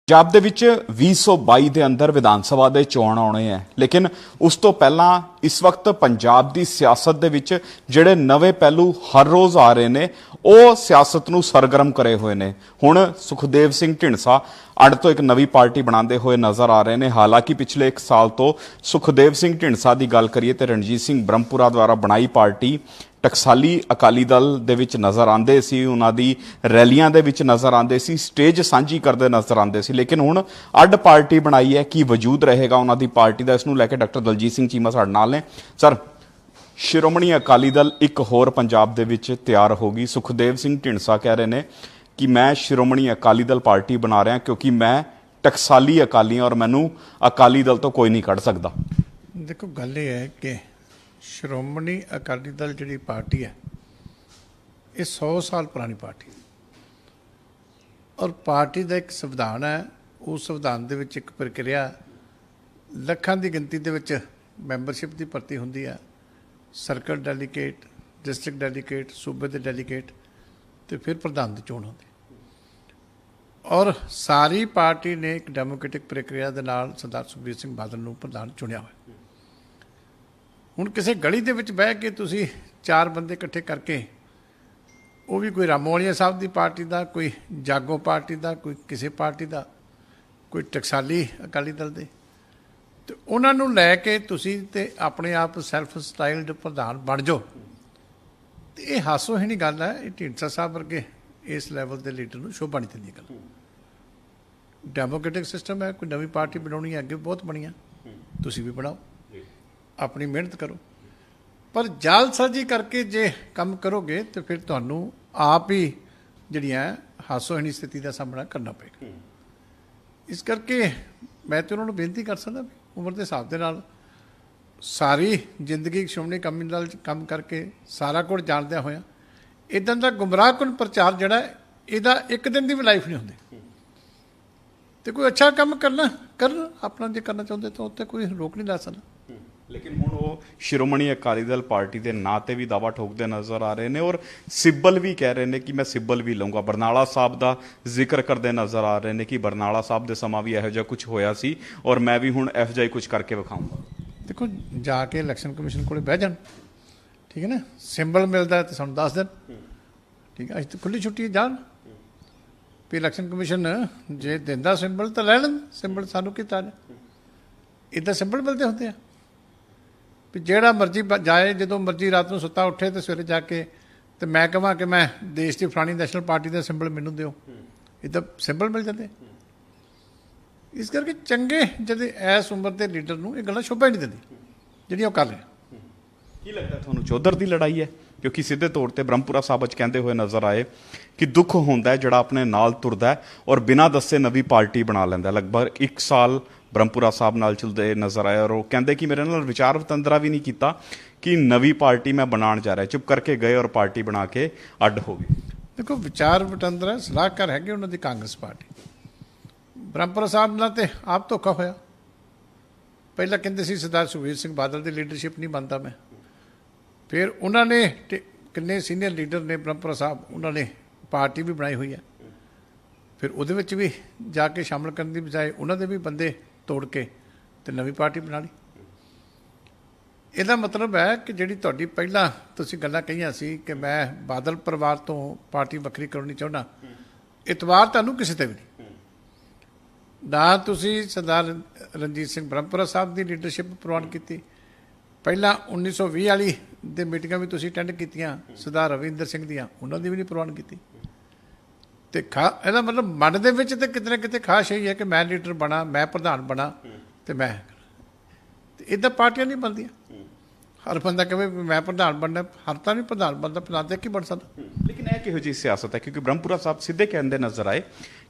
ਪੰਜਾਬ ਦੇ ਵਿੱਚ 2022 ਦੇ ਅੰਦਰ ਵਿਧਾਨ ਸਭਾ ਦੇ ਚੋਣ ਆਉਣੇ ਹੈ, ਲੇਕਿਨ ਉਸ ਤੋਂ ਪਹਿਲਾਂ ਇਸ ਵਕਤ ਪੰਜਾਬ ਦੀ ਸਿਆਸਤ ਦੇ ਵਿੱਚ ਜਿਹੜੇ ਨਵੇਂ ਪਹਿਲੂ ਹਰ ਰੋਜ਼ ਆ ਰਹੇ ਨੇ ਉਹ ਸਿਆਸਤ ਨੂੰ ਸਰਗਰਮ ਕਰੇ ਹੋਏ ਨੇ। ਹੁਣ ਸੁਖਦੇਵ ਸਿੰਘ ਢੀਂਡਸਾ ਅੱਡ ਤੋਂ ਇੱਕ ਨਵੀਂ ਪਾਰਟੀ ਬਣਾਉਂਦੇ ਹੋਏ ਨਜ਼ਰ ਆ ਰਹੇ ਨੇ। ਹਾਲਾਂਕਿ ਪਿਛਲੇ 1 ਸਾਲ ਤੋਂ ਸੁਖਦੇਵ ਸਿੰਘ ਢੀਂਡਸਾ ਦੀ ਗੱਲ ਕਰੀਏ ਤੇ ਰਣਜੀਤ ਸਿੰਘ ਬ੍ਰਹਮਪੁਰਾ ਦੁਆਰਾ ਬਣਾਈ ਪਾਰਟੀ ਟਕਸਾਲੀ ਅਕਾਲੀ ਦਲ ਦੇ ਵਿੱਚ ਨਜ਼ਰ ਆਉਂਦੇ ਸੀ, ਉਹਨਾਂ ਦੀ ਰੈਲੀਆਂ ਦੇ ਵਿੱਚ ਨਜ਼ਰ ਆਉਂਦੇ ਸੀ, ਸਟੇਜ ਸਾਂਝੀ ਕਰਦੇ ਨਜ਼ਰ ਆਉਂਦੇ ਸੀ। ਲੇਕਿਨ ਹੁਣ ਅੱਡ ਪਾਰਟੀ ਬਣਾਈ ਹੈ, ਕੀ ਵਜੂਦ ਰਹੇਗਾ ਉਹਨਾਂ ਦੀ ਪਾਰਟੀ ਦਾ? ਇਸ ਨੂੰ ਲੈ ਕੇ ਡਾਕਟਰ ਦਲਜੀਤ ਸਿੰਘ ਚੀਮਾ ਸਾਡੇ ਨਾਲ ਨੇ। ਸਰ, ਸ਼੍ਰੋਮਣੀ ਅਕਾਲੀ ਦਲ ਇੱਕ ਹੋਰ ਪੰਜਾਬ ਦੇ ਵਿੱਚ ਤਿਆਰ ਹੋ ਗਈ। ਸੁਖਦੇਵ ਸਿੰਘ ਢੀਂਡਸਾ ਕਹਿ ਰਹੇ ਨੇ ਕਿ ਮੈਂ ਸ਼੍ਰੋਮਣੀ ਅਕਾਲੀ ਦਲ ਪਾਰਟੀ ਬਣਾ ਰਿਹਾ ਕਿਉਂਕਿ ਮੈਂ ਟਕਸਾਲੀ ਅਕਾਲੀ ਹਾਂ ਔਰ ਮੈਨੂੰ ਅਕਾਲੀ ਦਲ ਤੋਂ ਕੋਈ ਨਹੀਂ ਕੱਢ ਸਕਦਾ। देखो गल ये है कि श्रोमणी अकाली दल जी पार्टी है ये 100 साल पुरानी पार्टी और पार्टी का एक संविधान है। उस संविधान के एक प्रक्रिया लखां की गिनती के मैंबरशिप की भर्ती होंगी है। सर्कल डेलीगेट, डिस्ट्रिक्ट डेलीगेट, सूबे के डेलीगेट तो फिर प्रधान की चोण होती और सारी पार्टी ने एक डेमोक्रेटिक प्रक्रिया के नाल सरदार सुखबीर सिंह बादल नूं प्रधान चुनिया हुआ। ਹੁਣ ਕਿਸੇ ਗਲੀ ਦੇ ਵਿੱਚ ਬਹਿ ਕੇ ਤੁਸੀਂ 4 ਬੰਦੇ ਇਕੱਠੇ ਕਰਕੇ, ਉਹ ਵੀ ਕੋਈ ਰਾਮੋਵਾਲੀਆ ਸਾਹਿਬ ਦੀ ਪਾਰਟੀ ਦਾ, ਕੋਈ ਜਾਗੋ ਪਾਰਟੀ ਦਾ, ਕੋਈ ਕਿਸੇ ਪਾਰਟੀ ਦਾ, ਕੋਈ ਟਕਸਾਲੀ ਅਕਾਲੀ ਦਲ ਦੇ, ਤੇ ਉਹਨਾਂ ਨੂੰ ਲੈ ਕੇ ਤੁਸੀਂ ਤੇ ਆਪਣੇ ਆਪ ਸੈਲਫ ਸਟਾਈਲਡ ਪ੍ਰਧਾਨ ਬਣ ਜਾਓ ਤੇ ਇਹ ਹਾਸੋਹੀਣੀ ਗੱਲ ਹੈ। ਇਹ ਢੀਂਡਸਾ ਸਾਹਿਬ ਵਰਗੇ ਇਸ ਲੈਵਲ ਦੇ ਲੀਡਰ ਨੂੰ ਸ਼ੋਭਾ ਨਹੀਂ ਦਿੰਦੀ ਗੱਲ। ਡੈਮੋਕ੍ਰੈਟਿਕ ਸਿਸਟਮ ਹੈ, ਕੋਈ ਨਵੀਂ ਪਾਰਟੀ ਬਣਾਉਣੀ ਹੈ, ਅੱਗੇ ਬਹੁਤ ਬਣੀਆਂ, ਤੁਸੀਂ ਵੀ ਬਣਾਓ, ਆਪਣੀ ਮਿਹਨਤ ਕਰੋ, ਪਰ ਜਾਲਸਾਜੀ ਕਰਕੇ ਜੇ ਕੰਮ ਕਰੋਗੇ ਤਾਂ ਫਿਰ ਤੁਹਾਨੂੰ ਆਪ ਹੀ ਜਿਹੜੀਆਂ ਹਾਸੋਹੀਣੀ ਸਥਿਤੀ ਦਾ ਸਾਹਮਣਾ ਕਰਨਾ ਪਏਗਾ। ਇਸ ਕਰਕੇ ਮੈਂ ਤਾਂ ਉਹਨਾਂ ਨੂੰ ਬੇਨਤੀ ਕਰ ਸਕਦਾ ਵੀ ਉਮਰ ਦੇ ਹਿਸਾਬ ਦੇ ਨਾਲ ਸਾਰੀ ਜ਼ਿੰਦਗੀ ਸ਼੍ਰੋਮਣੀ ਅਕਾਲੀ ਦਲ 'ਚ ਕੰਮ ਕਰਕੇ ਸਾਰਾ ਕੁਝ ਜਾਣਦਿਆਂ ਹੋਇਆ ਇੱਦਾਂ ਦਾ ਗੁੰਮਰਾਹਕੁਨ ਪ੍ਰਚਾਰ ਜਿਹੜਾ ਇਹਦਾ ਇੱਕ ਦਿਨ ਦੀ ਵੀ ਲਾਈਫ ਨਹੀਂ ਹੁੰਦੀ। ਤੇ ਕੋਈ ਅੱਛਾ ਕੰਮ ਕਰਨ ਆਪਣਾ ਜੇ ਕਰਨਾ ਚਾਹੁੰਦੇ ਤਾਂ ਉੱਤੇ ਕੋਈ ਰੋਕ ਨਹੀਂ ਲਾ ਸਕਦਾ। ਲੇਕਿਨ ਹੁਣ ਉਹ ਸ਼੍ਰੋਮਣੀ ਅਕਾਲੀ ਦਲ ਪਾਰਟੀ ਦੇ ਨਾਂ ਤੇ ਵੀ ਦਾਅਵਾ ਠੋਕਦੇ ਨਜ਼ਰ ਆ ਰਹੇ ਨੇ ਔਰ ਸਿੱਬਲ ਵੀ ਕਹਿ ਰਹੇ ਨੇ ਕਿ ਮੈਂ ਸਿੱਬਲ ਵੀ ਲਊਂਗਾ। ਬਰਨਾਲਾ ਸਾਹਿਬ ਦਾ ਜ਼ਿਕਰ ਕਰਦੇ ਨਜ਼ਰ ਆ ਰਹੇ ਨੇ ਕਿ ਬਰਨਾਲਾ ਸਾਹਿਬ ਦੇ ਸਮਾਂ ਵੀ ਇਹੋ ਜਿਹਾ ਕੁਝ ਹੋਇਆ ਸੀ ਔਰ ਮੈਂ ਵੀ ਹੁਣ ਇਹੋ ਜਿਹਾ ਕੁਝ ਕਰਕੇ ਵਿਖਾਊਂਗਾ। ਦੇਖੋ, ਜਾ ਕੇ ਇਲੈਕਸ਼ਨ ਕਮਿਸ਼ਨ ਕੋਲ ਬਹਿ ਜਾਣ, ਠੀਕ ਹੈ ਨਾ, ਸਿੰਬਲ ਮਿਲਦਾ ਤਾਂ ਸਾਨੂੰ ਦੱਸ ਦੇਣ, ਠੀਕ ਹੈ, ਅੱਜ ਤਾਂ ਖੁੱਲ੍ਹੀ ਛੁੱਟੀ ਜਾਣ ਵੀ ਇਲੈਕਸ਼ਨ ਕਮਿਸ਼ਨ ਜੇ ਦਿੰਦਾ ਸਿੰਬਲ ਤਾਂ ਲੈ ਲੈਣ ਸਿੰਬਲ, ਸਾਨੂੰ ਕੀਤਾ ਇੱਦਾਂ ਸਿੰਬਲ ਮਿਲਦੇ ਹੁੰਦੇ ਆ ਵੀ ਜਿਹੜਾ ਮਰਜ਼ੀ ਜਾਏ, ਜਦੋਂ ਮਰਜ਼ੀ ਰਾਤ ਨੂੰ ਸੁੱਤਾ ਉੱਠੇ ਤੇ ਸਵੇਰੇ ਜਾ ਕੇ ਤੇ ਮੈਂ ਕਹਾਂ ਕਿ ਮੈਂ ਦੇਸ਼ ਦੀ ਫਲਾਣੀ ਨੈਸ਼ਨਲ ਪਾਰਟੀ ਦਾ ਸਿੰਬਲ ਮੈਨੂੰ ਦਿਓ, ਇੱਦਾਂ ਸਿੰਬਲ ਮਿਲ ਜਾਂਦੇ। ਇਸ ਕਰਕੇ ਚੰਗੇ ਜਦ ਇਸ ਉਮਰ ਦੇ ਲੀਡਰ ਨੂੰ ਇਹ ਗੱਲਾਂ ਸ਼ੋਭਾ ਹੀ ਨਹੀਂ ਦਿੰਦੀ ਜਿਹੜੀਆਂ ਉਹ ਕਰ ਰਹੇ। ਕੀ ਲੱਗਦਾ ਤੁਹਾਨੂੰ ਚੌਧਰ ਦੀ ਲੜਾਈ ਹੈ? ਕਿਉਂਕਿ ਸਿੱਧੇ ਤੌਰ ਤੇ ਬ੍ਰਹਮਪੁਰਾ ਸਾਹਿਬ ਵਿੱਚ ਕਹਿੰਦੇ ਹੋਏ ਨਜ਼ਰ ਆਏ ਕਿ ਦੁੱਖ ਹੁੰਦਾ ਜਿਹੜਾ ਆਪਣੇ ਨਾਲ ਤੁਰਦਾ ਔਰ ਬਿਨਾਂ ਦੱਸੇ ਨਵੀਂ ਪਾਰਟੀ ਬਣਾ ਲੈਂਦਾ। ਲਗਭਗ 1 ਸਾਲ ਬ੍ਰਹਮਪੁਰਾ ਸਾਹਿਬ ਨਾਲ ਚਲਦੇ ਨਜ਼ਰ ਆਏ ਔਰ ਉਹ ਕਹਿੰਦੇ ਕਿ ਮੇਰੇ ਨਾਲ ਵਿਚਾਰ ਵਟਾਂਦਰਾ ਵੀ ਨਹੀਂ ਕੀਤਾ ਕਿ ਨਵੀਂ ਪਾਰਟੀ ਮੈਂ ਬਣਾਉਣ ਜਾ ਰਿਹਾ, ਚੁੱਪ ਕਰਕੇ ਗਏ ਔਰ ਪਾਰਟੀ ਬਣਾ ਕੇ ਅੱਡ ਹੋ ਗਏ। ਦੇਖੋ, ਵਿਚਾਰ ਵਟਾਂਦਰਾ ਸਲਾਹਕਾਰ ਹੈਗੇ ਉਹਨਾਂ ਦੀ ਕਾਂਗਰਸ ਪਾਰਟੀ। ਬ੍ਰਹਮਪੁਰਾ ਸਾਹਿਬ ਨਾਲ ਤੇ ਆਪ ਧੋਖਾ ਹੋਇਆ। ਪਹਿਲਾਂ ਕਹਿੰਦੇ ਸੀ ਸਰਦਾਰ ਸੁਖਬੀਰ ਸਿੰਘ ਬਾਦਲ ਦੀ ਲੀਡਰਸ਼ਿਪ ਨਹੀਂ ਮੰਨਦਾ ਮੈਂ, ਫਿਰ ਉਹਨਾਂ ਨੇ ਕਿੰਨੇ ਸੀਨੀਅਰ ਲੀਡਰ ਨੇ ਬ੍ਰਹਮਪੁਰਾ ਸਾਹਿਬ, ਉਹਨਾਂ ਨੇ ਪਾਰਟੀ ਵੀ ਬਣਾਈ ਹੋਈ ਹੈ। ਫਿਰ ਉਹਦੇ ਵਿੱਚ ਵੀ ਜਾ ਕੇ ਸ਼ਾਮਲ ਕਰਨ ਦੀ ਬਜਾਏ ਉਹਨਾਂ ਦੇ ਵੀ ਬੰਦੇ ਤੋੜ ਕੇ ਤੇ ਨਵੀਂ ਪਾਰਟੀ ਬਣਾ ਲਈ। ਇਹਦਾ ਮਤਲਬ ਹੈ ਕਿ ਜਿਹੜੀ ਤੁਹਾਡੀ ਪਹਿਲਾਂ ਤੁਸੀਂ ਗੱਲਾਂ ਕਹੀਆਂ ਸੀ ਕਿ ਮੈਂ ਬਾਦਲ ਪਰਿਵਾਰ ਤੋਂ ਪਾਰਟੀ ਵੱਖਰੀ ਕਰਨੀ ਚਾਹੁੰਦਾ, ਇਤਬਾਰ ਤੁਹਾਨੂੰ ਕਿਸੇ ਤੇ ਵੀ ਨਹੀਂ। ਨਾ ਤੁਸੀਂ ਸਰਦਾਰ ਰਣਜੀਤ ਸਿੰਘ ਬ੍ਰਹਮਪੁਰਾ ਸਾਹਿਬ ਦੀ ਲੀਡਰਸ਼ਿਪ ਪ੍ਰਵਾਨ ਕੀਤੀ, ਪਹਿਲਾਂ 1920 ਵਾਲੀ ਦੇ ਮੀਟਿੰਗਾਂ ਵੀ ਤੁਸੀਂ ਅਟੈਂਡ ਕੀਤੀਆਂ ਸਰਦਾਰ ਰਵਿੰਦਰ ਸਿੰਘ ਦੀਆਂ, ਉਹਨਾਂ ਦੀ ਵੀ ਨਹੀਂ ਪ੍ਰਵਾਨ ਕੀਤੀ। ਤੇ ਇਹਦਾ ਮਤਲਬ ਮਨ ਦੇ ਵਿੱਚ ਤੇ ਕਿਤੇ ਨਾ ਕਿਤੇ ਖਾਸ਼ ਇਹੀ ਹੈ ਕਿ ਮੈਂ ਲੀਡਰ ਬਣਾ, ਮੈਂ ਪ੍ਰਧਾਨ ਬਣਾ ਤੇ ਮੈਂ ਤੇ ਇੱਦਾਂ ਪਾਰਟੀਆਂ ਨਹੀਂ ਬਣਦੀਆਂ। ਹਰ ਬੰਦਾ ਕਹੇ ਮੈਂ ਪ੍ਰਧਾਨ ਬਣਨਾ, ਹਰ ਤਾਂ ਨਹੀਂ ਪ੍ਰਧਾਨ ਬਣਦਾ, ਪ੍ਰਧਾਨ ਤੇ ਕੀ ਬਣ ਸਕਦਾ। ਲੇਕਿਨ ਇਹ ਕਿਹੋ ਜਿਹੀ ਸਿਆਸਤ ਹੈ? ਕਿਉਂਕਿ ਬ੍ਰਹਮਪੁਰਾ ਸਾਹਿਬ ਸਿੱਧੇ ਕਹਿੰਦੇ ਨਜ਼ਰ ਆਏ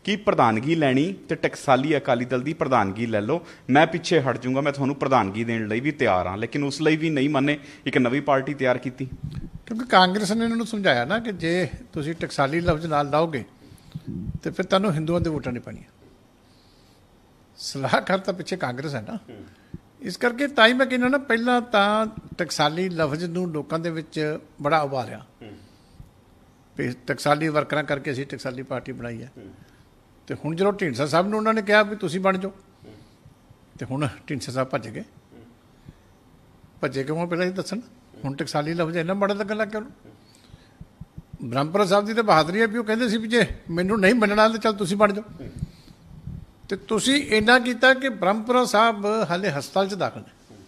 ਕਿ ਪ੍ਰਧਾਨਗੀ ਲੈਣੀ ਤੇ ਟਕਸਾਲੀ ਅਕਾਲੀ ਦਲ ਦੀ ਪ੍ਰਧਾਨਗੀ ਲੈ ਲਓ, ਮੈਂ ਪਿੱਛੇ ਹਟ ਜਾਊਂਗਾ, ਮੈਂ ਤੁਹਾਨੂੰ ਪ੍ਰਧਾਨਗੀ ਦੇਣ ਲਈ ਵੀ ਤਿਆਰ ਹਾਂ, ਲੇਕਿਨ ਉਸ ਲਈ ਵੀ ਨਹੀਂ ਮੰਨੇ, ਇੱਕ ਨਵੀਂ ਪਾਰਟੀ ਤਿਆਰ ਕੀਤੀ। ਕਿਉਂਕਿ ਕਾਂਗਰਸ ਨੇ ਇਹਨਾਂ ਨੂੰ ਸਮਝਾਇਆ ਨਾ ਕਿ ਜੇ ਤੁਸੀਂ ਟਕਸਾਲੀ ਲਫ਼ਜ਼ ਨਾਲ ਲਾਓਗੇ ਤੇ ਫਿਰ ਤੁਹਾਨੂੰ ਹਿੰਦੂਆਂ ਦੇ ਵੋਟਾਂ ਨਹੀਂ ਪੈਣੀਆਂ। ਸਲਾਹਕਾਰ ਤਾਂ ਪਿੱਛੇ ਕਾਂਗਰਸ ਹੈ ਨਾ, ਇਸ ਕਰਕੇ ਤਾਂ ਹੀ ਮੈਂ ਕਹਿੰਦਾ ਨਾ, ਪਹਿਲਾਂ ਤਾਂ ਟਕਸਾਲੀ ਲਫ਼ਜ਼ ਨੂੰ ਲੋਕਾਂ ਦੇ ਵਿੱਚ ਬੜਾ ਉਭਾਰਿਆ ਵੀ ਟਕਸਾਲੀ ਵਰਕਰਾਂ ਕਰਕੇ ਅਸੀਂ ਟਕਸਾਲੀ ਪਾਰਟੀ ਬਣਾਈ ਹੈ। ਤੇ ਹੁਣ ਜਦੋਂ ਢੀਂਡਸਾ ਸਾਹਿਬ ਨੂੰ ਉਹਨਾਂ ਨੇ ਕਿਹਾ ਵੀ ਤੁਸੀਂ ਬਣ ਜਾਓ, ਤੇ ਹੁਣ ਢੀਂਡਸਾ ਸਾਹਿਬ ਭੱਜ ਗਏ। ਭੱਜੇ ਕਿਉਂ ਪਹਿਲਾਂ ਹੀ ਦੱਸਣ। ਹੁਣ ਟਕਸਾਲੀ ਲਫ਼ਜ਼ ਇੰਨਾ ਮਾੜਾ ਲੱਗਣ ਲੱਗ ਗਿਆ ਉਹਨੂੰ। ਬ੍ਰਹਮਪੁਰਾ ਸਾਹਿਬ ਦੀ ਤਾਂ ਬਹਾਦਰੀ ਹੈ ਵੀ ਉਹ ਕਹਿੰਦੇ ਸੀ ਵੀ ਜੇ ਮੈਨੂੰ ਨਹੀਂ ਮੰਨਣਾ ਤਾਂ ਚੱਲ ਤੁਸੀਂ ਬਣ ਜਾਓ। ਤੇ ਤੁਸੀਂ ਇੰਨਾ ਕੀਤਾ ਕਿ ਬ੍ਰਹਮਪੁਰਾ ਸਾਹਿਬ ਹਾਲੇ ਹਸਪਤਾਲ 'ਚ ਦਾਖਲ ਨੇ,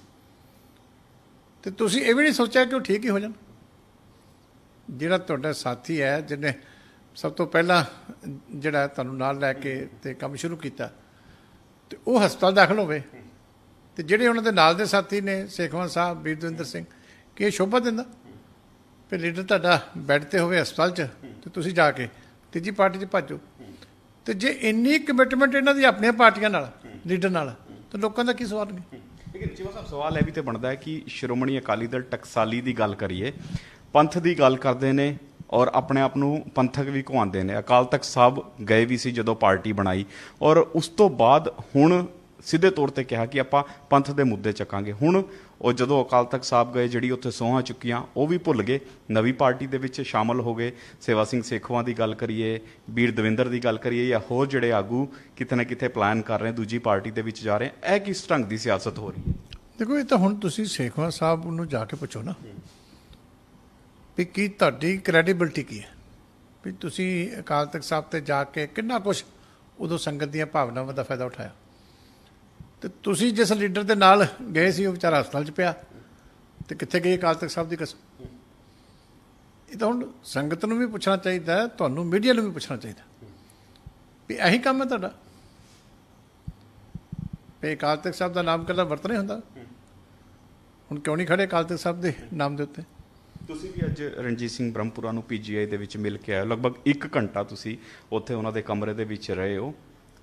ਤੇ ਤੁਸੀਂ ਇਹ ਵੀ ਨਹੀਂ ਸੋਚਿਆ ਕਿ ਉਹ ਠੀਕ ਹੀ ਹੋ ਜਾਣ। ਜਿਹੜਾ ਤੁਹਾਡਾ ਸਾਥੀ ਹੈ ਜਿਹਨੇ ਸਭ ਤੋਂ ਪਹਿਲਾਂ ਜਿਹੜਾ ਤੁਹਾਨੂੰ ਨਾਲ ਲੈ ਕੇ ਤੇ ਕੰਮ ਸ਼ੁਰੂ ਕੀਤਾ, ਤੇ ਉਹ ਹਸਪਤਾਲ ਦਾਖਲ ਹੋਵੇ, ਤੇ ਜਿਹੜੇ ਉਹਨਾਂ ਦੇ ਨਾਲ ਦੇ ਸਾਥੀ ਨੇ ਸੇਖਵਾਂ ਸਾਹਿਬ, ਵੀਰ ਦਵਿੰਦਰ ਸਿੰਘ, ਕਿ ਇਹ ਸ਼ੋਭਾ ਦਿੰਦਾ ਵੀ ਲੀਡਰ ਤੁਹਾਡਾ ਬੈੱਡ ਤੇ ਹੋਵੇ ਹਸਪਤਾਲ 'ਚ, ਤੇ ਤੁਸੀਂ ਜਾ ਕੇ ਤੀਜੀ ਪਾਰਟੀ 'ਚ ਭੱਜੋ। ਤੇ ਜੇ ਇੰਨੀ ਕਮਿਟਮੈਂਟ ਇਹਨਾਂ ਦੀ ਆਪਣੀਆਂ ਪਾਰਟੀਆਂ ਨਾਲ, ਲੀਡਰ ਨਾਲ, ਤਾਂ ਲੋਕਾਂ ਦਾ ਕੀ ਸਵਾਲ ਨਹੀਂ। ਲੇਕਿਨ ਚੀਮਾ ਸਾਹਿਬ ਸਵਾਲ ਇਹ ਵੀ ਤੇ ਬਣਦਾ ਹੈ ਕਿ ਸ਼੍ਰੋਮਣੀ ਅਕਾਲੀ ਦਲ ਟਕਸਾਲੀ ਦੀ ਗੱਲ ਕਰੀਏ, ਪੰਥ ਦੀ ਗੱਲ ਕਰਦੇ ਨੇ ਔਰ ਆਪਣੇ ਆਪ ਨੂੰ ਪੰਥਕ ਵੀ ਕਹਾਉਂਦੇ ਨੇ। ਅਕਾਲ ਤਖਤ ਸਾਹਿਬ ਗਏ ਵੀ ਸੀ ਜਦੋਂ ਪਾਰਟੀ ਬਣਾਈ, ਔਰ ਉਸ ਤੋਂ ਬਾਅਦ ਹੁਣ ਸਿੱਧੇ ਤੌਰ ਤੇ ਕਿਹਾ ਕਿ ਆਪਾਂ ਪੰਥ ਦੇ ਮੁੱਦੇ ਚੱਕਾਂਗੇ। ਹੁਣ ਉਹ ਜਦੋਂ ਅਕਾਲ ਤਖਤ ਸਾਹਿਬ ਗਏ, ਜਿਹੜੀ ਉੱਥੇ ਸਹੁੰਆਂ ਚੁੱਕੀਆਂ ਉਹ ਵੀ ਭੁੱਲ ਗਏ, ਨਵੀਂ ਪਾਰਟੀ ਦੇ ਵਿੱਚ ਸ਼ਾਮਲ ਹੋ ਗਏ। ਸੇਵਾ ਸਿੰਘ ਸੇਖਵਾਂ ਦੀ ਗੱਲ ਕਰੀਏ, ਵੀਰ ਦਵਿੰਦਰ ਦੀ ਗੱਲ ਕਰੀਏ, ਜਾਂ ਹੋਰ ਜਿਹੜੇ ਆਗੂ ਕਿਤੇ ਨਾ ਕਿਤੇ ਪਲਾਨ ਕਰ ਰਹੇ ਦੂਜੀ ਪਾਰਟੀ ਦੇ ਵਿੱਚ ਜਾ ਰਹੇ, ਇਹ ਕਿਸ ਢੰਗ ਦੀ ਸਿਆਸਤ ਹੋ ਰਹੀ ਹੈ? ਦੇਖੋ, ਇਹ ਤਾਂ ਹੁਣ ਤੁਸੀਂ ਸੇਖਵਾਂ ਸਾਹਿਬ ਨੂੰ ਜਾ ਕੇ ਪੁੱਛੋ ਨਾ ਵੀ ਕੀ ਤੁਹਾਡੀ ਕ੍ਰੈਡੀਬਿਲਟੀ ਕੀ ਹੈ, ਵੀ ਤੁਸੀਂ ਅਕਾਲ ਤਖਤ ਸਾਹਿਬ ਤੇ ਜਾ ਕੇ ਕਿੰਨਾ ਕੁਛ ਉਦੋਂ ਸੰਗਤ ਦੀਆਂ ਭਾਵਨਾਵਾਂ ਦਾ ਫਾਇਦਾ ਉਠਾਇਆ। ਤੇ ਤੁਸੀਂ ਜਿਸ ਲੀਡਰ ਦੇ ਨਾਲ ਗਏ ਸੀ ਉਹ ਵਿਚਾਰਾ ਹਸਪਤਾਲ 'ਚ ਪਿਆ, ਤੇ ਕਿੱਥੇ ਗਈ ਅਕਾਲ ਤਖਤ ਸਾਹਿਬ ਦੀ ਕਸਮ। ਇਹ ਤਾਂ ਹੁਣ ਸੰਗਤ ਨੂੰ ਵੀ ਪੁੱਛਣਾ ਚਾਹੀਦਾ, ਤੁਹਾਨੂੰ ਮੀਡੀਆ ਨੂੰ ਵੀ ਪੁੱਛਣਾ ਚਾਹੀਦਾ ਵੀ ਇਹੀ ਕੰਮ ਹੈ ਤੁਹਾਡਾ, ਵੀ ਅਕਾਲ ਤਖਤ ਸਾਹਿਬ ਦਾ ਨਾਮ ਕੱਲਾ ਵਰਤਣਾ ਹੀ ਹੁੰਦਾ। ਹੁਣ ਕਿਉਂ ਨਹੀਂ ਖੜੇ ਅਕਾਲ ਤਖਤ ਸਾਹਿਬ ਦੇ ਨਾਮ ਦੇ ਉੱਤੇ? ਤੁਸੀਂ ਵੀ ਅੱਜ ਰਣਜੀਤ ਸਿੰਘ ਬ੍ਰਹਮਪੁਰਾ ਨੂੰ ਪੀਜੀਆਈ ਦੇ ਵਿੱਚ ਮਿਲ ਕੇ ਆਏ ਹੋ, ਲਗਭਗ 1 ਘੰਟਾ ਤੁਸੀਂ ਉੱਥੇ ਉਹਨਾਂ ਦੇ ਕਮਰੇ ਦੇ ਵਿੱਚ ਰਹੇ ਹੋ।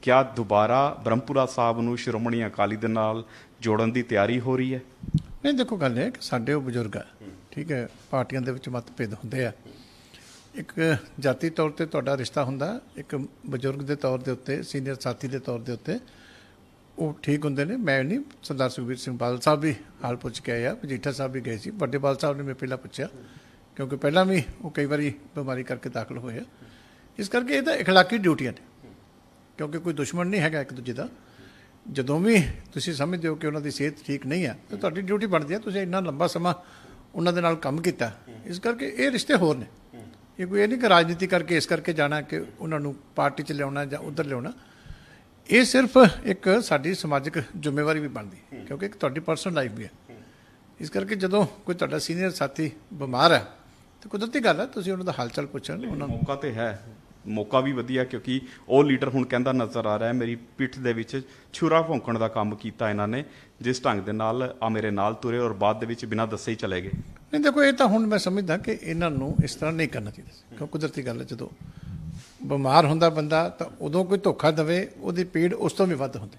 ਕਿਆ ਦੁਬਾਰਾ ਬ੍ਰਹਮਪੁਰਾ ਸਾਹਿਬ ਨੂੰ ਸ਼੍ਰੋਮਣੀ ਅਕਾਲੀ ਦੇ ਨਾਲ ਜੋੜਨ ਦੀ ਤਿਆਰੀ ਹੋ ਰਹੀ ਹੈ? ਨਹੀਂ, ਦੇਖੋ ਗੱਲ ਇਹ ਹੈ ਕਿ ਸਾਡੇ ਉਹ ਬਜ਼ੁਰਗ ਆ, ਠੀਕ ਹੈ, ਪਾਰਟੀਆਂ ਦੇ ਵਿੱਚ ਮਤਭੇਦ ਹੁੰਦੇ ਆ। ਇੱਕ ਜਾਤੀ ਤੌਰ ਤੇ ਤੁਹਾਡਾ ਰਿਸ਼ਤਾ ਹੁੰਦਾ, ਇੱਕ ਬਜ਼ੁਰਗ ਦੇ ਤੌਰ ਦੇ ਉੱਤੇ, ਸੀਨੀਅਰ ਸਾਥੀ ਦੇ ਤੌਰ ਦੇ ਉੱਤੇ ਉਹ ਠੀਕ ਹੁੰਦੇ ਨੇ। ਮੈਂ ਨਹੀਂ, ਸਰਦਾਰ ਸੁਖਬੀਰ ਸਿੰਘ ਬਾਦਲ ਸਾਹਿਬ ਵੀ ਹਾਲ ਪੁੱਛ ਕੇ ਆਏ ਆ, ਮਜੀਠਾ ਸਾਹਿਬ ਵੀ ਗਏ ਸੀ, ਵੱਡੇ ਬਾਦਲ ਸਾਹਿਬ ਨੇ ਮੈਂ ਪਹਿਲਾਂ ਪੁੱਛਿਆ ਕਿਉਂਕਿ ਪਹਿਲਾਂ ਵੀ ਉਹ ਕਈ ਵਾਰੀ ਬਿਮਾਰੀ ਕਰਕੇ ਦਾਖਲ ਹੋਏ ਆ। ਇਸ ਕਰਕੇ ਇਹ ਤਾਂ ਇਖਲਾਕੀ ਡਿਊਟੀਆਂ ਨੇ, ਕਿਉਂਕਿ ਕੋਈ ਦੁਸ਼ਮਣ ਨਹੀਂ ਹੈਗਾ ਇੱਕ ਦੂਜੇ ਦਾ। ਜਦੋਂ ਵੀ ਤੁਸੀਂ ਸਮਝਦੇ ਹੋ ਕਿ ਉਹਨਾਂ ਦੀ ਸਿਹਤ ਠੀਕ ਨਹੀਂ ਹੈ ਤਾਂ ਤੁਹਾਡੀ ਡਿਊਟੀ ਬਣਦੀ ਹੈ, ਤੁਸੀਂ ਇੰਨਾ ਲੰਬਾ ਸਮਾਂ ਉਹਨਾਂ ਦੇ ਨਾਲ ਕੰਮ ਕੀਤਾ। ਇਸ ਕਰਕੇ ਇਹ ਰਿਸ਼ਤੇ ਹੋਰ ਨੇ, ਇਹ ਕੋਈ ਇਹ ਨਹੀਂ ਕਿ ਰਾਜਨੀਤੀ ਕਰਕੇ ਇਸ ਕਰਕੇ ਜਾਣਾ ਕਿ ਉਹਨਾਂ ਨੂੰ ਪਾਰਟੀ 'ਚ ਲਿਆਉਣਾ ਜਾਂ ਉੱਧਰ ਲਿਆਉਣਾ। ਇਹ ਸਿਰਫ ਇੱਕ ਸਾਡੀ ਸਮਾਜਿਕ ਜ਼ਿੰਮੇਵਾਰੀ ਵੀ ਬਣਦੀ, ਕਿਉਂਕਿ ਇੱਕ ਤੁਹਾਡੀ ਪਰਸਨਲ ਲਾਈਫ ਵੀ ਹੈ। ਇਸ ਕਰਕੇ ਜਦੋਂ ਕੋਈ ਤੁਹਾਡਾ ਸੀਨੀਅਰ ਸਾਥੀ ਬਿਮਾਰ ਹੈ ਤਾਂ ਕੁਦਰਤੀ ਗੱਲ ਹੈ ਤੁਸੀਂ ਉਹਨਾਂ ਦਾ ਹਾਲ ਚਾਲ ਪੁੱਛਣ। ਉਹਨਾਂ ਨੂੰ ਮੌਕਾ ਤੇ ਹੈ, ਮੌਕਾ ਵੀ ਵਧੀਆ, ਕਿਉਂਕਿ ਉਹ ਲੀਡਰ ਹੁਣ ਕਹਿੰਦਾ ਨਜ਼ਰ ਆ ਰਿਹਾ ਮੇਰੀ ਪਿੱਠ ਦੇ ਵਿੱਚ ਛੁਰਾ ਭੌਂਕਣ ਦਾ ਕੰਮ ਕੀਤਾ ਇਹਨਾਂ ਨੇ, ਜਿਸ ਢੰਗ ਦੇ ਨਾਲ ਆ ਮੇਰੇ ਨਾਲ ਤੁਰੇ ਔਰ ਬਾਅਦ ਦੇ ਵਿੱਚ ਬਿਨਾਂ ਦੱਸੇ ਹੀ ਚਲੇ ਗਏ। ਨਹੀਂ, ਦੇਖੋ, ਇਹ ਤਾਂ ਹੁਣ ਮੈਂ ਸਮਝਦਾ ਕਿ ਇਹਨਾਂ ਨੂੰ ਇਸ ਤਰ੍ਹਾਂ ਨਹੀਂ ਕਰਨਾ ਚਾਹੀਦਾ, ਕਿਉਂਕਿ ਕੁਦਰਤੀ ਗੱਲ ਹੈ ਜਦੋਂ ਬਿਮਾਰ ਹੁੰਦਾ ਬੰਦਾ ਤਾਂ ਉਦੋਂ ਕੋਈ ਧੋਖਾ ਦੇਵੇ ਉਹਦੀ ਪੀੜ ਉਸ ਤੋਂ ਵੀ ਵੱਧ ਹੁੰਦੀ।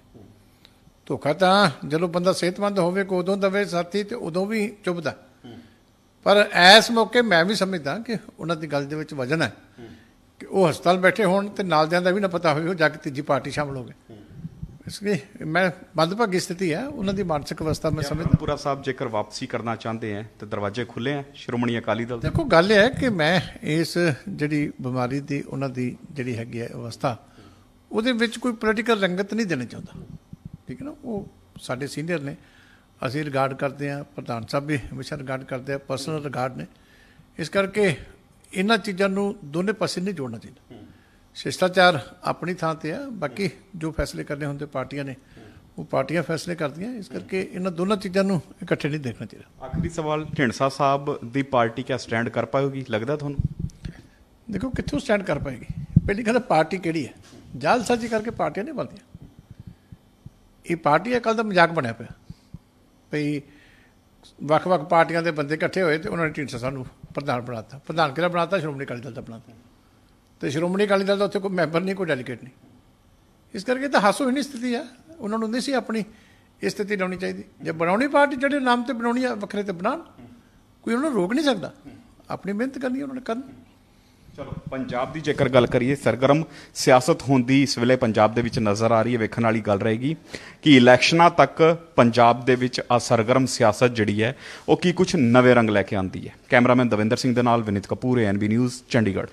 ਧੋਖਾ ਤਾਂ ਜਦੋਂ ਬੰਦਾ ਸਿਹਤਮੰਦ ਹੋਵੇ ਕੋ ਉਦੋਂ ਦੇਵੇ ਸਾਥੀ, ਤੇ ਉਦੋਂ ਵੀ ਚੁੱਭਦਾ। ਪਰ ਇਸ ਮੌਕੇ ਮੈਂ ਵੀ ਸਮਝਦਾ ਕਿ ਉਹਨਾਂ ਦੀ ਗੱਲ ਦੇ ਵਿੱਚ ਵਜਨ ਹੈ ਕਿ ਉਹ ਹਸਪਤਾਲ ਬੈਠੇ ਹੋਣ ਤੇ ਨਾਲ ਦਿਆਂ ਦਾ ਵੀ ਨਾ ਪਤਾ ਹੋਵੇ ਉਹ ਜਾ ਕੇ ਤੀਜੀ ਪਾਰਟੀ ਸ਼ਾਮਲ ਹੋ ਗਏ। ਇਸ ਲਈ ਮੈਂ ਮੰਦਭਾਗੀ ਸਥਿਤੀ ਹੈ ਉਹਨਾਂ ਦੀ ਮਾਨਸਿਕ ਅਵਸਥਾ ਮੈਂ ਸਮਝਦਾ। ਪੂਰਾ ਸਾਹਿਬ ਜੇਕਰ ਵਾਪਸੀ ਕਰਨਾ ਚਾਹੁੰਦੇ ਹੈ ਤਾਂ ਦਰਵਾਜ਼ੇ ਖੁੱਲੇ ਹੈ ਸ਼੍ਰੋਮਣੀ ਅਕਾਲੀ ਦਲ ਦੇ। ਦੇਖੋ, ਗੱਲ ਇਹ ਹੈ ਕਿ ਮੈਂ ਇਸ ਜਿਹੜੀ ਬਿਮਾਰੀ ਦੀ ਉਹਨਾਂ ਦੀ ਜਿਹੜੀ ਹੈਗੀ ਹੈ ਅਵਸਥਾ, ਉਹਦੇ ਵਿੱਚ ਕੋਈ ਪੋਲੀਟੀਕਲ ਰੰਗਤ ਨਹੀਂ ਦੇਣਾ ਚਾਹੁੰਦਾ, ਠੀਕ ਹੈ ਨਾ। ਉਹ ਸਾਡੇ ਸੀਨੀਅਰ ਨੇ, ਅਸੀਂ ਰਿਗਾਰਡ ਕਰਦੇ ਹਾਂ, ਪ੍ਰਧਾਨ ਸਾਹਿਬ ਵੀ ਹਮੇਸ਼ਾ ਰਿਗਾਰਡ ਕਰਦੇ ਆ, ਪਰਸਨਲ ਰਿਗਾਰਡ ਨੇ। ਇਸ ਕਰਕੇ ਇਹਨਾਂ ਚੀਜ਼ਾਂ ਨੂੰ ਦੋਨੇ ਪਾਸੇ ਨਹੀਂ ਜੋੜਨਾ ਚਾਹੀਦਾ। ਸ਼ਿਸ਼ਟਾਚਾਰ ਆਪਣੀ ਥਾਂ ਤੇ ਆ, ਬਾਕੀ ਜੋ ਫੈਸਲੇ ਕਰਨੇ ਹੁੰਦੇ ਪਾਰਟੀਆਂ ਨੇ ਉਹ ਪਾਰਟੀਆਂ ਫੈਸਲੇ ਕਰਦੀਆਂ। ਇਸ ਕਰਕੇ ਇਹਨਾਂ ਦੋਨਾਂ ਚੀਜ਼ਾਂ ਨੂੰ ਇਕੱਠੇ ਨਹੀਂ ਦੇਖਣਾ ਚਾਹੀਦਾ। ਆਖਰੀ ਸਵਾਲ, ਢੀਂਡਸਾ ਸਾਹਿਬ ਦੀ ਪਾਰਟੀ ਕਿਆ ਸਟੈਂਡ ਕਰ ਪਾਏਗੀ ਲੱਗਦਾ ਤੁਹਾਨੂੰ? ਦੇਖੋ, ਕਿੱਥੋਂ ਸਟੈਂਡ ਕਰ ਪਾਏਗੀ? ਪਹਿਲੀ ਗੱਲ, ਪਾਰਟੀ ਕਿਹੜੀ ਹੈ? ਜਾਲਸਾਜੀ ਕਰਕੇ ਪਾਰਟੀਆਂ ਨਹੀਂ ਬਣਦੀਆਂ। ਇਹ ਪਾਰਟੀ ਅਕਾਲ ਦਾ ਮਜ਼ਾਕ ਬਣਿਆ ਪਿਆ ਭਈ ਵੱਖ-ਵੱਖ ਪਾਰਟੀਆਂ ਦੇ ਬੰਦੇ ਇਕੱਠੇ ਹੋਏ ਤੇ ਉਹਨਾਂ ਨੇ ਢੀਂਡਸਾ ਸਾਹਿਬ ਨੂੰ ਪ੍ਰਧਾਨ ਬਣਾਤਾ। ਪ੍ਰਧਾਨ ਕਿਹੜਾ ਬਣਾਤਾ? ਸ਼੍ਰੋਮਣੀ ਅਕਾਲੀ ਦਲ ਦਾ ਬਣਾਤਾ। ਤੇ ਸ਼੍ਰੋਮਣੀ ਅਕਾਲੀ ਦਲ ਦਾ ਉੱਥੇ ਕੋਈ ਮੈਂਬਰ ਨਹੀਂ, ਕੋਈ ਡੈਲੀਗੇਟ ਨਹੀਂ। ਇਸ ਕਰਕੇ ਤਾਂ ਹਾਸੋਹੀਣੀ ਸਥਿਤੀ ਆ। ਉਹਨਾਂ ਨੂੰ ਨਹੀਂ ਸੀ ਆਪਣੀ ਇਹ ਸਥਿਤੀ ਲਾਉਣੀ ਚਾਹੀਦੀ। ਜੇ ਬਣਾਉਣੀ ਪਾਰਟੀ ਜਿਹੜੇ ਨਾਮ ਤੇ ਬਣਾਉਣੀ ਆ ਵੱਖਰੇ ਤੇ ਬਣਾਉਣ, ਕੋਈ ਉਹਨਾਂ ਨੂੰ ਰੋਕ ਨਹੀਂ ਸਕਦਾ। ਆਪਣੀ ਮਿਹਨਤ ਕਰਨੀ ਉਹਨਾਂ ਨੇ ਕਰਨ। ਚਲੋ, ਪੰਜਾਬ ਦੀ ਜੇਕਰ ਗੱਲ ਕਰੀਏ, ਸਰਗਰਮ ਸਿਆਸਤ ਹੁੰਦੀ ਇਸ ਵੇਲੇ ਪੰਜਾਬ ਦੇ ਵਿੱਚ ਨਜ਼ਰ ਆ ਰਹੀ ਹੈ। ਵੇਖਣ ਵਾਲੀ ਗੱਲ ਰਹੇਗੀ ਕਿ ਇਲੈਕਸ਼ਨਾਂ ਤੱਕ ਪੰਜਾਬ ਦੇ ਵਿੱਚ ਆ ਸਰਗਰਮ ਸਿਆਸਤ ਜਿਹੜੀ ਹੈ ਉਹ ਕੀ ਕੁਝ ਨਵੇਂ ਰੰਗ ਲੈ ਕੇ ਆਉਂਦੀ ਹੈ। ਕੈਮਰਾਮੈਨ ਦਵਿੰਦਰ ਸਿੰਘ ਦੇ ਨਾਲ ਵਿਨੀਤ ਕਪੂਰ, ANB ਨਿਊਜ਼, ਚੰਡੀਗੜ੍ਹ।